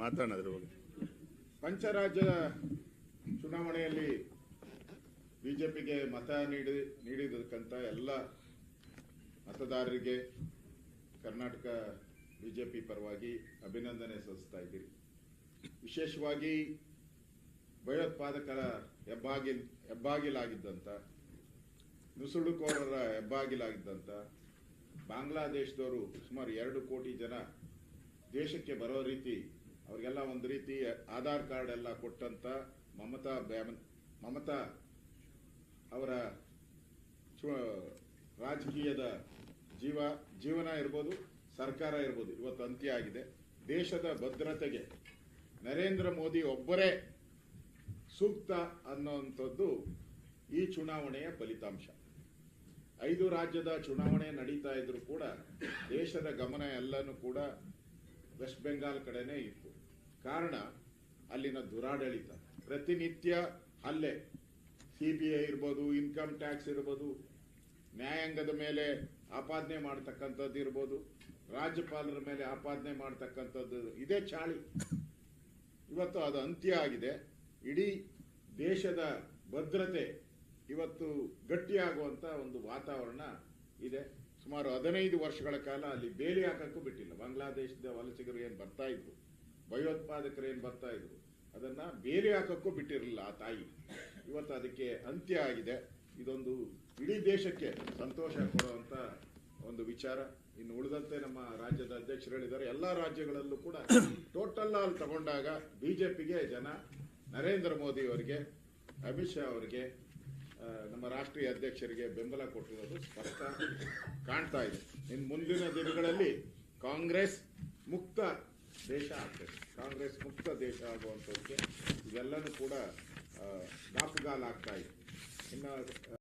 ಮಾತನಾಡಿದ್ರು. ಪಂಚರಾಜ್ಯದ ಚುನಾವಣೆಯಲ್ಲಿ ಬಿಜೆಪಿಗೆ ಮತ ನೀಡಿದಕ್ಕಂತ ಎಲ್ಲ ಮತದಾರರಿಗೆ ಕರ್ನಾಟಕ ಬಿಜೆಪಿ ಪರವಾಗಿ ಅಭಿನಂದನೆ ಸಲ್ಲಿಸ್ತಾ ಇದ್ದೀರಿ. ವಿಶೇಷವಾಗಿ ಭಯೋತ್ಪಾದಕರ ಹೆಬ್ಬಾಗಿಲಾಗಿದ್ದಂಥ, ನುಸುಳುಕೋರರ ಹೆಬ್ಬಾಗಿಲಾಗಿದ್ದಂಥ ಬಾಂಗ್ಲಾದೇಶದವರು ಸುಮಾರು 2 ಕೋಟಿ ಜನ ದೇಶಕ್ಕೆ ಬರೋ ರೀತಿ ಅವರಿಗೆಲ್ಲ ಒಂದು ರೀತಿ ಆಧಾರ್ ಕಾರ್ಡ್ ಎಲ್ಲ ಕೊಟ್ಟಂತ ಮಮತಾ ಅವರ ರಾಜಕೀಯದ ಜೀವನ ಇರ್ಬೋದು, ಸರ್ಕಾರ ಇರ್ಬೋದು, ಇವತ್ತು ಅಂತ್ಯ ಆಗಿದೆ. ದೇಶದ ಭದ್ರತೆಗೆ ನರೇಂದ್ರ ಮೋದಿ ಒಬ್ಬರೇ ಸೂಕ್ತ ಅನ್ನೋಂಥದ್ದು ಈ ಚುನಾವಣೆಯ ಫಲಿತಾಂಶ. 5 ರಾಜ್ಯದ ಚುನಾವಣೆ ನಡೀತಾ ಇದ್ರು ಕೂಡ ದೇಶದ ಗಮನ ಎಲ್ಲನೂ ಕೂಡ ವೆಸ್ಟ್ ಬೆಂಗಾಲ್ ಕಡೆನೇ ಇತ್ತು. ಕಾರಣ ಅಲ್ಲಿನ ದುರಾಡಳಿತ, ಪ್ರತಿನಿತ್ಯ ಹಲ್ಲೆ, CBI ಇರ್ಬೋದು, ಇನ್ಕಮ್ ಟ್ಯಾಕ್ಸ್ ಇರ್ಬೋದು, ನ್ಯಾಯಾಂಗದ ಮೇಲೆ ಆಪಾದನೆ ಮಾಡ್ತಕ್ಕಂಥದ್ದು ಇರ್ಬೋದು, ರಾಜ್ಯಪಾಲರ ಮೇಲೆ ಆಪಾದನೆ ಮಾಡ್ತಕ್ಕಂಥದ್ದು, ಇದೇ ಚಾಳಿ. ಇವತ್ತು ಅದು ಅಂತ್ಯ ಆಗಿದೆ. ಇಡೀ ದೇಶದ ಭದ್ರತೆ ಇವತ್ತು ಗಟ್ಟಿಯಾಗುವಂತ ಒಂದು ವಾತಾವರಣ ಇದೆ. ಸುಮಾರು 15 ವರ್ಷಗಳ ಕಾಲ ಅಲ್ಲಿ ಬೇಲಿ ಹಾಕಕ್ಕೂ ಬಿಟ್ಟಿಲ್ಲ. ಬಾಂಗ್ಲಾದೇಶದ ವಲಸಿಗರು ಏನು ಬರ್ತಾ ಇದ್ರು, ಭಯೋತ್ಪಾದಕರು ಏನು ಬರ್ತಾ ಇದ್ರು, ಅದನ್ನ ಬೇಲಿ ಹಾಕಕ್ಕೂ ಬಿಟ್ಟಿರಲಿಲ್ಲ ಆ ತಾಯಿ. ಇವತ್ತು ಅದಕ್ಕೆ ಅಂತ್ಯ ಆಗಿದೆ. ಇದೊಂದು ಇಡೀ ದೇಶಕ್ಕೆ ಸಂತೋಷ ಕೊಡುವಂತ ಒಂದು ವಿಚಾರ. ಇನ್ನು ಉಳಿದಂತೆ ನಮ್ಮ ರಾಜ್ಯದ ಅಧ್ಯಕ್ಷರು ಹೇಳಿದ್ದಾರೆ, ಎಲ್ಲ ರಾಜ್ಯಗಳಲ್ಲೂ ಕೂಡ ಟೋಟಲ್ ಆಲ್ ತಗೊಂಡಾಗ ಬಿಜೆಪಿಗೆ ಜನ ನರೇಂದ್ರ ಮೋದಿ ಅವರಿಗೆ, ಅಮಿತ್ ಶಾ ಅವರಿಗೆ, ನಮ್ಮ ರಾಷ್ಟ್ರೀಯ ಅಧ್ಯಕ್ಷರಿಗೆ ಬೆಂಬಲ ಕೊಟ್ಟಿರೋದು ಸ್ಪಷ್ಟ ಕಾಣ್ತಾ ಇದೆ. ಇನ್ನು ಮುಂದಿನ ದಿನಗಳಲ್ಲಿ ಕಾಂಗ್ರೆಸ್ ಮುಕ್ತ ದೇಶ ಆಗ್ತದೆ. ಕಾಂಗ್ರೆಸ್ ಮುಕ್ತ ದೇಶ ಆಗುವಂಥದ್ದಕ್ಕೆ ಇವೆಲ್ಲನೂ ಕೂಡ ದಾಪುಗಾಲಾಗ್ತಾ ಇದೆ. ಇನ್ನು